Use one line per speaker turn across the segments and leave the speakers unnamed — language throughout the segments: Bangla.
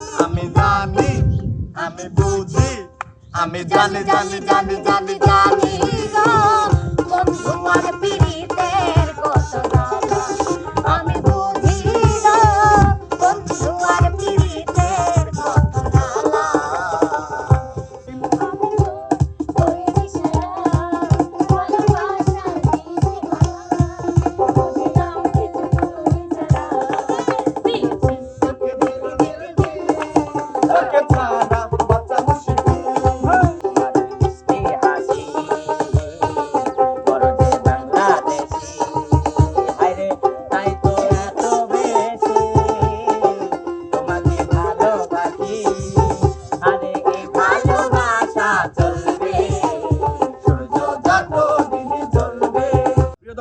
আমি জানি, আমি বুঝি, আমি জানি জানি জানি জানি জানি গো বন্ধু আর পীড়িতের কত জ্বালা। আমি বুঝি গো বন্ধু আর পীড়িতের কত জ্বালা।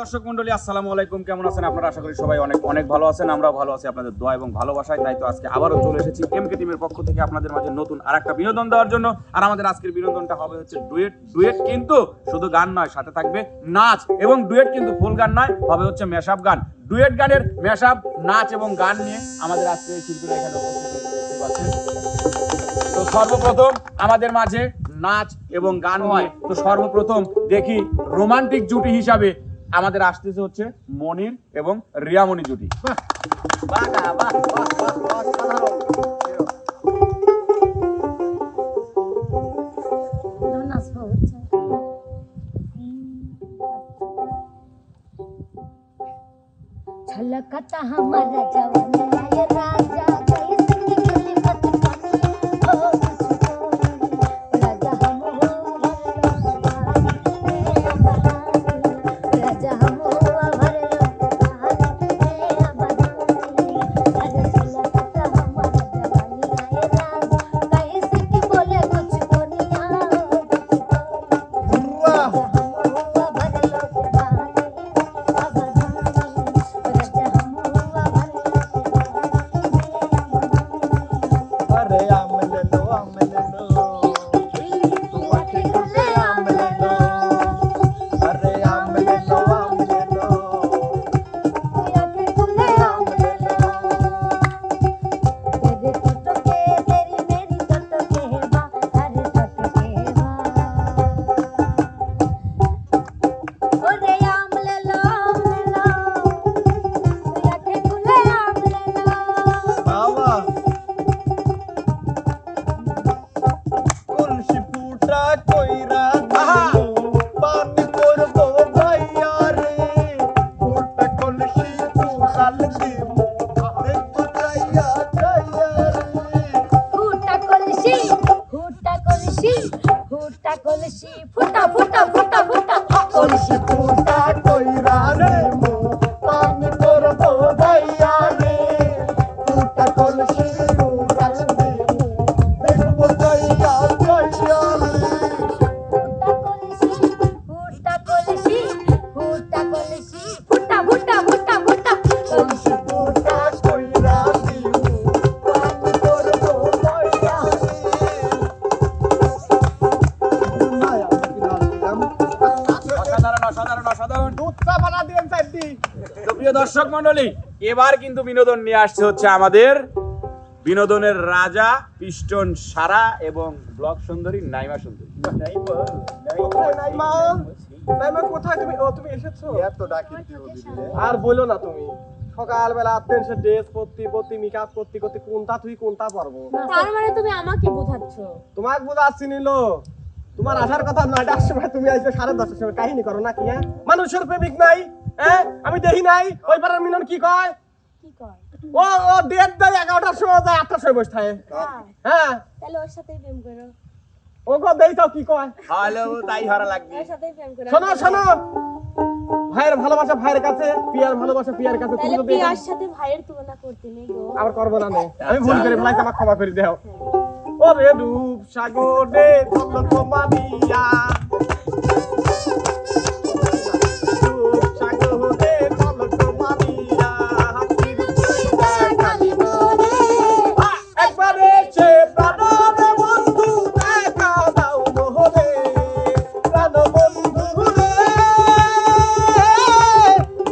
দর্শক মন্ডলী, আসসালামু আলাইকুম। কেমন আছেন আপনারা? আশা করি সবাই অনেক অনেক ভালো আছেন। আমরাও ভালো আছি আপনাদের দোয়া এবং ভালোবাসায়। তাই তো আজকে আবারও চলে এসেছি এমকে টিমের পক্ষ থেকে আপনাদের মাঝে নতুন আরেকটা বিনোদন দেওয়ার জন্য। আর আমাদের আজকের বিনোদনটা হবে হচ্ছে ডুয়েট কিন্তু শুধু গান নয়, সাথে থাকবে নাচ। এবং ডুয়েট কিন্তু ফুল গান নয়, হবে হচ্ছে মেশআপ গান। ডুয়েট গানের মেশআপ, নাচ এবং গান নিয়ে আমাদের আজকে এই শিল্পীরা এখানে উপস্থিত হয়েছে, দেখতে পাচ্ছেন। তো সর্বপ্রথম আমাদের মাঝে নাচ এবং গান হয়। তো সর্বপ্রথম দেখি রোমান্টিক জুটি হিসাবে আমাদের আসতেছে হচ্ছে মনির এবং রিয়ামণি জুটি।
छलकता हमारा जवानी आए राजा कैसे निकली बचपनी ओ राजा हम हो राजा हम हो भर अरे छलकता हमारा जवानी आए राजा कैसे की बोले कुछ दुनिया ফুটা ফুটা ফুটা ফুটা কলসি ফুটা কইরা রে মো পানি করব ভাইয়া রে ফুটা কলসি ফুটা রে মো দেখব ভাইয়া ভাইয়া রে ফুটা কলসি ফুটা কলসি ফুটা ফুটা ফুটা ফুটা কলসি ফুটা কইরা রে মো পানি করব ভাইয়া
দর্শক মন্ডলী, এবার কিন্তু বিনোদন নিয়ে আসছে হচ্ছে আমাদের বিনোদনের রাজা পিস্টন সারা এবং ব্লক সুন্দরী নাইমা সুন্দরী।
কোথায় তুমি? ও তুমি এসেছো?
এত ডাকি দিও দিদি
আর বলো না, তুমি সকালবেলা আতেনসে ড্রেস পরতি মেকআপ করতে কোনটা তুই কোনটা পারবো?
তার মানে তুমি আমাকে বোঝাচ্ছ?
তোমাকে বোঝাচ্ছি নিলো। তোমার আসার কথা 9টার সময়, তুমি আইছো 10:30টার সময়। কাহিনী করো না কি? হ্যাঁ, মানুষের প্রেমিক নাই? হ্যাঁ, আমি দেখি নাই। ওই পাড়ার মিনন কি কয়?
কি কয়?
ও ও ডেট দেয় 11টার সময়, যায় 8টার সময় বসে থাকে। হ্যাঁ,
তাহলে ওর সাথেই প্রেম করো।
ও গো দেই তাও কি কয়?
হ্যালো, তাই হারা লাগবে।
ওর সাথেই প্রেম করো।
শোনো শোনো, ভাইয়ের ভালোবাসা ভাইয়ের কাছে, পিয়ার ভালোবাসা পিয়ার কাছে। তুমি
তাহলে
যদি
পিয়ার সাথে ভাইয়ের তুলনা করতে নেই গো।
আবার করবো না, আমি ভুল করে ফেলাইছি, আমাকে ক্ষমা করে দাও। ওরে রূপ সাগরে ঝলক মারিয়া, রূপ সাগরে ঝলক মারিয়া, একবার এসে প্রাণরে বন্ধু দেখা দাও মোহরে, প্রাণ বন্ধু রে,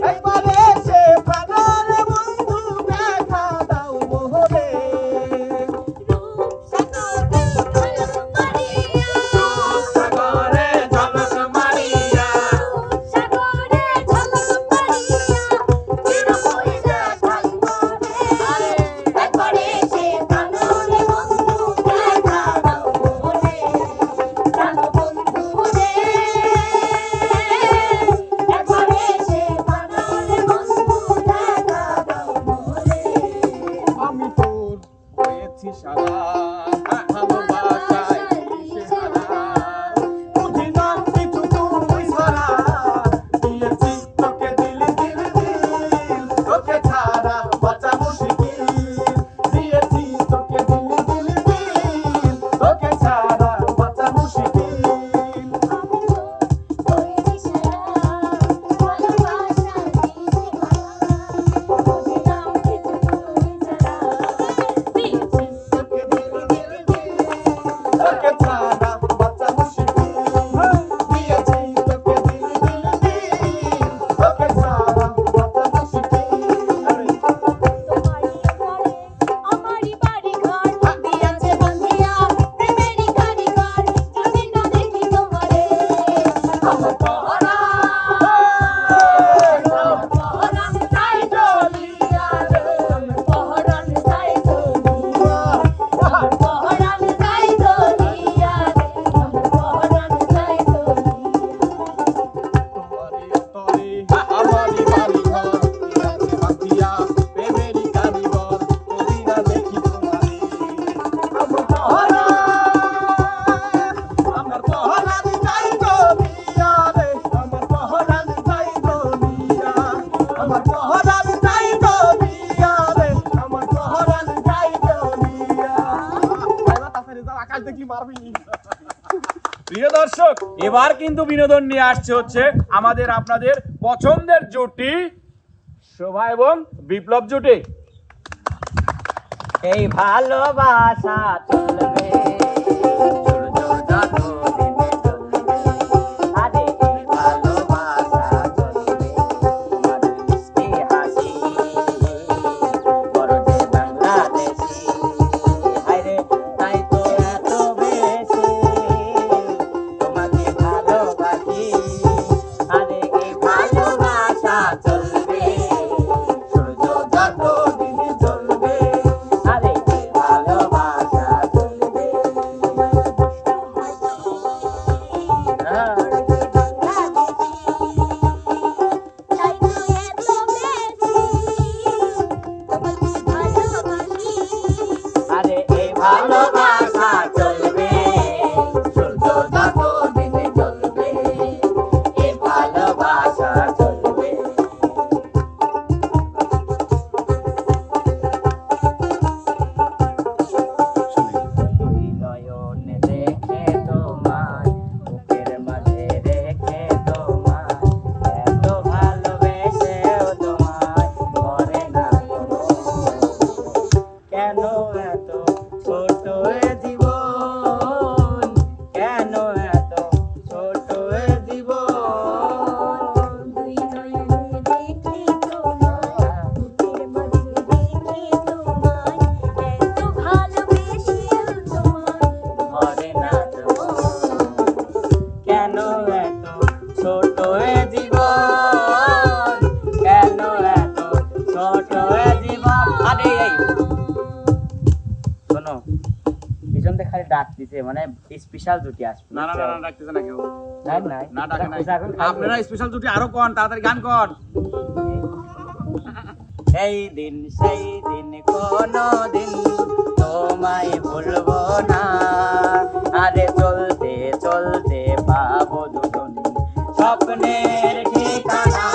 একবার এসে প্রাণরে বন্ধু দেখা দাও মোহরে। দিচ্ছি সারা ভালোবাসায় দিশেহারা। বুঝি না কিছু তুই ছাড়া, দিয়েছি তোকে দিল দিল দিল, তোকে ছাড়া বাঁচা মুশকিল। দিয়েছি তোকে দিল দিল দিল, তোকে ছাড়া বাঁচা মুশকিল। তোকে ছাড়া বাঁচা মুশকিল। দিয়েছি তোকে দিল দিল দিল, তোকে ছাড়া বাঁচা মুশকিল। আমারই বাড়ি ঘর, আছে বাঁধিয়া প্রেমেরই কারিগর, যদি না দেখি তোমারে। আমার পহরান যাই দুনিয়া রে, আমার পহরান যাই দুনিয়া, আমার পহরান যাই দুনিয়া রে, আমার পহরান যাই দুনিয়া। এবার তাড়াতাড়ি যাও, আকাশ দেখলি মারবি।
প্রিয় দর্শক, এবার কিন্তু বিনোদন নিয়ে আসছে হচ্ছে আমাদের আপনাদের পছন্দের জুটি শোভা এবং বিপ্লব জুটি।
এই ভালোবাসা চলবে সূর্য যতদিন চলবে। আরে এই ভালোবাসা চলবে, তোমার মিষ্টি হাসি বড় যে বাংলাদেশি। হায়রে তাই তো এত বেশি তোমাকে ভালোবাসি। আরে এই ভালোবাসা চলবে সূর্য যতদিন চলবে। আরে এই ভালোবাসা চলবে। আরে এই ভালোবাসা চলবে সূর্য যতদিন চলবে। এই ভালোবাসা চলবে। দুই নয়নে দেখে তোমায়, বুকের মাঝে রেখে তোমায়, এত ভালোবেসেও তোমায় করে না কোনো। কেন এত ছোট এ জীবন, কেন এত ছোট এ জীবন। ঘরে না তো, কেন এত ছোট এ জীবন, কেন এত ছোট এ জীবন। আরে এই শোনো, পিছন থেকে খালি ডাক দিছে, মানে স্পেশাল জুটি আসবে।
না না না না, ডাকতেছে না কেউ,
ডাক নাই,
না ডাকে নাই।
এখন খালি
আপনারা স্পেশাল জুটি আরো কোন, তাড়াতাড়ি গান কোন।
সেই দিন কোনো দিন তোমায় ভুলবো না। আরে চলতে চলতে পাবো দুজন স্বপ্নের ঠিকানা।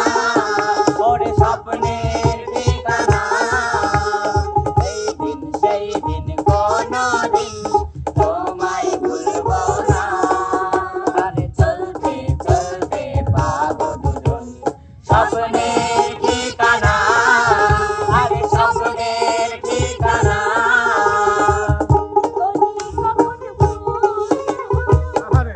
ওরে স্বপ্নের ঠিকানা। সেই দিন কোনো দিন তোমায় ভুলবো না। আরে চলতে চলতে পাবো দুজন স্বপ্নের ঠিকানা। আরে স্বপ্নের ঠিকানা।
আরে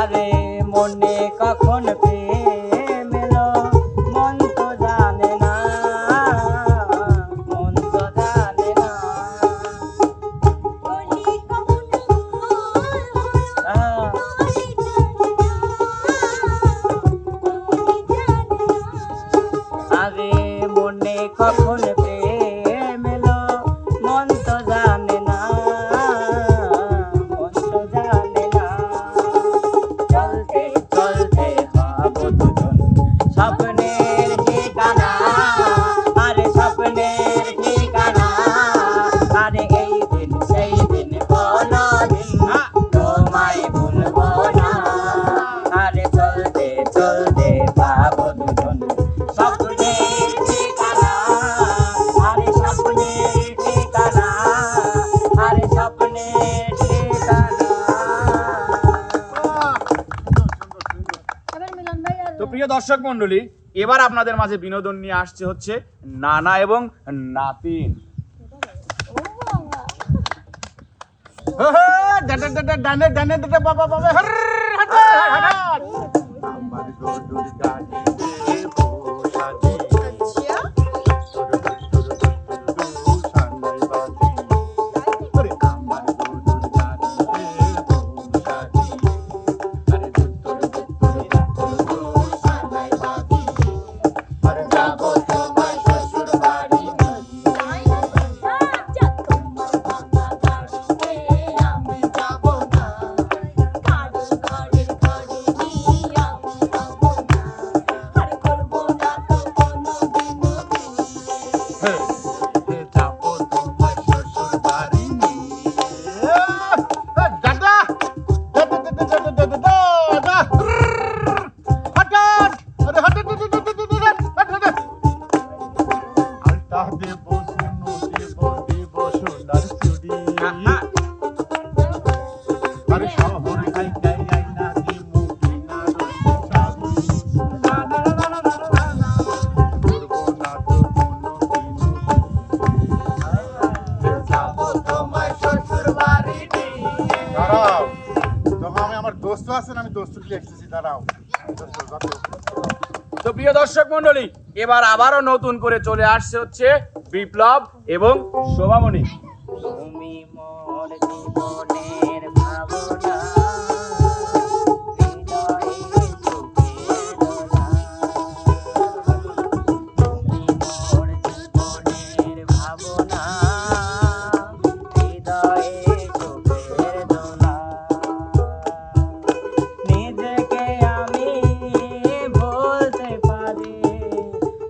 আরে মনে কখন প্রেম এলো, মন তো জানে না, মন তো জানে না। আরে মনে কখন প্রেম এলো, মন তো জানে না, মন তো জানে না। চলতে চলতে হব দুজন স্বপ্নের ঠিকানা।
দর্শক মণ্ডলী, এবার আপনাদের মাঝে বিনোদন নিয়ে আসছে হচ্ছে নানা এবং নাতিন।
ডানে ডানে বাবা বাবা আমার গরুর গাড়িতে বসা দি
আচ্ছা
সানাই বাজি আরে আমার গরুর গাড়িতে বসা দি আরে সানাই বাজি আরে যাবো তোমার শ্বশুর বাড়ি
আচ্ছা তোমার বাবা গাড়িতে আমি যাব না কারো গাড়ির গাড়ি নিয়ে আমি যাব না আর করবো না তো কোনোদিন
যাবো তোমার শ্বশুর বাড়ি দাদা হঠাৎ আরে হঠাৎ আলতা দেব শুনো দেব সোনার চুড়ি আরে শহর আইতাই আইনা দিমু কিনা রইছে চাবি না না না না না না না করবো না তো কোনোদিন যাবো তোমার শ্বশুর বাড়ি দাঁড়াও যখন আমি আমার দোস্ত আছেন আমি দোস্তকে লিখতেছি দাঁড়াও
তো প্রিয় দর্শক মণ্ডলী, এবার আবারও নতুন করে চলে আসছে হচ্ছে বিপ্লব এবং শোভামণি।
তুমি মোর জীবনের ভাবনা, হৃদয়ে সুখের দোলা। তুমি মোর জীবনের ভাবনা, হৃদয়ে সুখের দোলা। নিজেকে আমি বলতে পারি,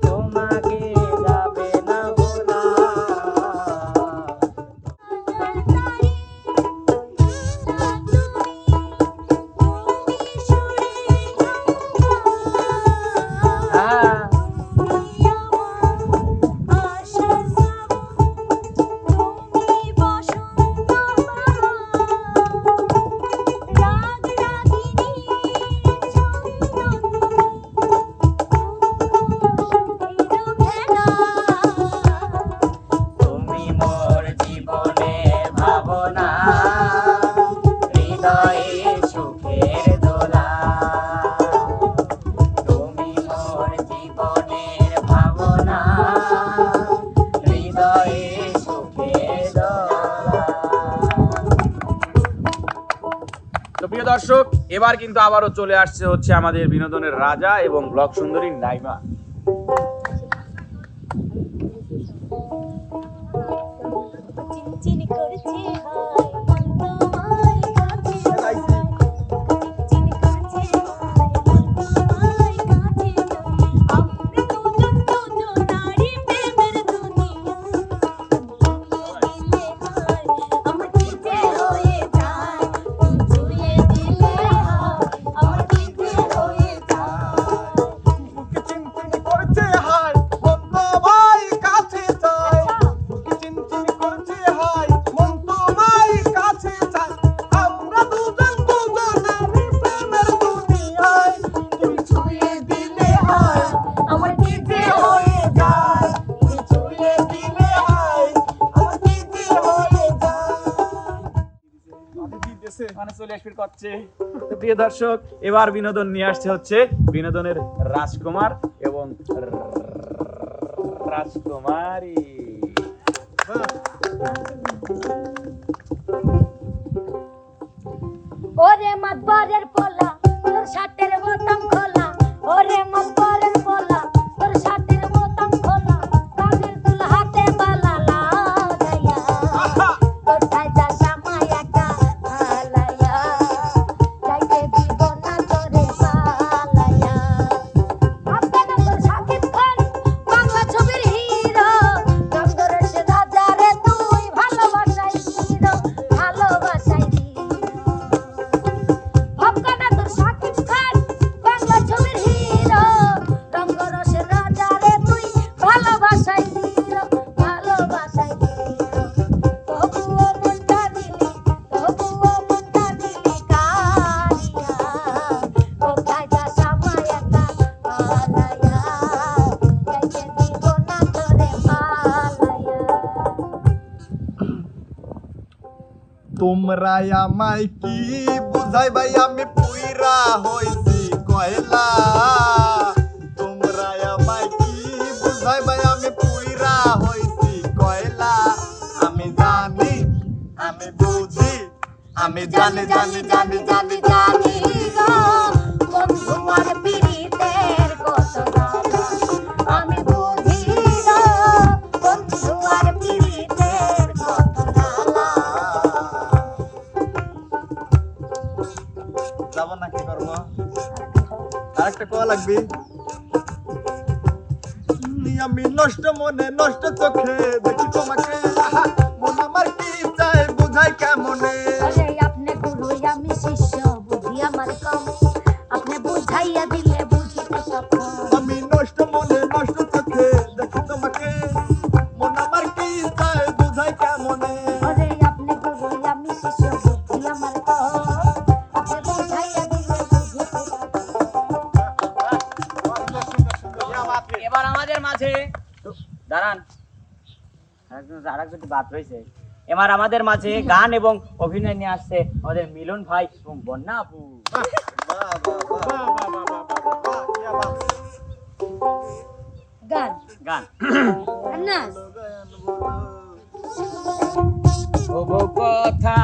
তোমাকে যাবে না ভোলা। তুমি মোর জীবনের ভাবনা, হৃদয়ে সুখের দোলা। তুমি মোর জীবনের ভাবনা, হৃদয়ে সুখের দোলা।
তো প্রিয় দর্শক, এবার কিন্তু আবারও চলে আসছে হচ্ছে আমাদের বিনোদনের রাজা এবং ব্লগ সুন্দরী নাইমা।
চিনচিন করছে হায় মন তোমায় কাছে চায়। চিনচিন করছে হায় মন তোমায় কাছে চায়। আমরা দুজন দুজনারই প্রেমের দুনিয়া। ছুঁয়ে দিলে হায় আমার কি যে হয়ে যায়। ছুঁয়ে দিলে হায় আমার কি যে হয়ে যায়।
বুকে চিনচিন করছে হায় মন তোমায় কাছে চায় বুকে চিনচিন করছে হায় মন তোমায় কাছে চায় আমরা দুজন দুজনারই প্রেমের দুনিয়ায় তুমি ছুঁয়ে দিলে হায়
আমার কি যে হয়ে যায়।
তুমি ছুঁয়ে দিলে হায় আমার কি যে হয়ে যায়
মানে চলে আসবে করছে। তো প্রিয় দর্শক, এবার বিনোদন নিয়ে আসছে হচ্ছে বিনোদনের রাজকুমার এবং রাজকুমারী।
ওরে মাতবরের পোলা তোর শার্টের বোতাম খোলা। ওরে মাতবরের পোলা তোর শার্টের বোতাম খোলা। কানের দুল হাতে বালা লাগাইয়া কোথায় যাস আমায় একা হালাইয়া। যাইতে দিব না তোরে পালাইয়া। আপনারা তোর শাকিব খান বাংলা ছবির হিরো। রংধরের সে রাজা রে তুই ভালোবাসাই হিরো ভালোবাসাই হিরো।
তোমরা আমায় কি বুঝাই ভাই আমি পুইরা হইছি কয়লা তোমরা আমায় কি বুঝাই ভাই আমি পুইরা হইছি কয়লা আমি জানি আমি বুঝি আমি জানি জানি জানি জানি
জানি গো বন্ধু আর পীড়িতের কত জ্বালা আমি বুঝি গো বন্ধু আর পীড়িতের কত জ্বালা
যাব না কি করব আরেকটা কোয়া লাগবে আমি নষ্ট মনে নষ্ট চোখে দেখি তোমাকে মন আমার কি চাই বুঝাই কেমনে
আরে আপনি গুরু আমি শিষ্য বুঝি আমার কম আপনি বুঝাইয়া দিলে বুঝিতে সক্ষম
আমি নষ্ট মনে নষ্ট চোখে দেখি তোমাকে মন আমার কি চাই বুঝাই কেমনে
আরে আপনি গুরু আমি শিষ্য বুঝি আমার কম আপনি বুঝাইয়া দিলে বুঝিতে সক্ষম
এবার আমাদের মাঝে দাঁড়ান আরেকজন বাদ রয়েছে। এবার আমাদের মাঝে গান এবং অভিনয় নিয়ে আসছে আমাদের মিলন ভাই এবং বন্যা আপু।
গান
গান
নাচ
ওগো কথা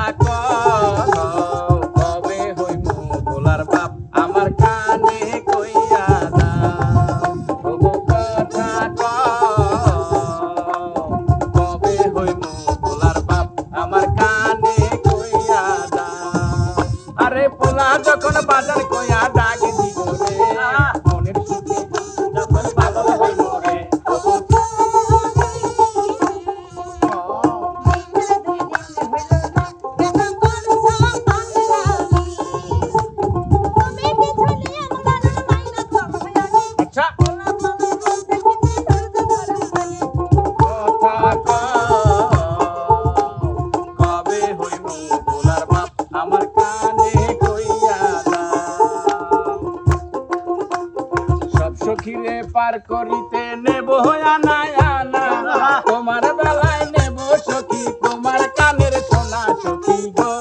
কবে হইমু ভোলার বাপ আমার কানে কইয়া দাও ওগো কথা কবে হইমু ভোলার বাপ আমার কানে কইয়া দাও আরে পোলা যখন বাজার কইয়া ডাক দিব রে মনের সুখে যখন পাগল হইব রে আচ্ছা কবে হইব ভোলার বাপ আমার কানে কইয়া দাও সব সখীরে পার করিতে নেব আনা আনা তোমার বেলায় নেব সখী তোমার কানের সোনা সখী গো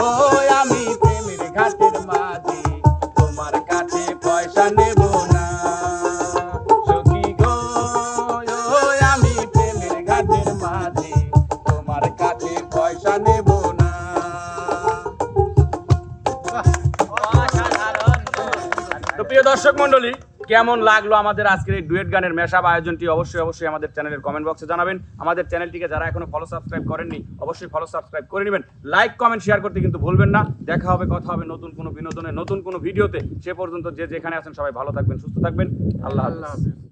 ও আমি প্রেমের ঘাটের মাঝে তোমার কাছে পয়সা নেব না সখী গো ও আমি প্রেমের ঘাটের মাঝে তোমার কাছে পয়সা নেব না তো প্রিয় দর্শক মণ্ডলী কেমন লাগলো আমাদের আজকের এই ডুয়েট গানের মেশআপ আয়োজনটি অবশ্যই আমাদের চ্যানেলের কমেন্ট বক্সে জানাবেন আমাদের চ্যানেলটিকে যারা এখনো ফলো সাবস্ক্রাইব করেননি অবশ্যই ফলো সাবস্ক্রাইব করে নেবেন লাইক কমেন্ট শেয়ার করতে কিন্তু ভুলবেন না দেখা হবে কথা হবে নতুন কোনো বিনোদনে নতুন কোনো ভিডিওতে সে পর্যন্ত যে যেখানে আছেন সবাই ভালো থাকবেন সুস্থ থাকবেন আল্লাহ হাফেজ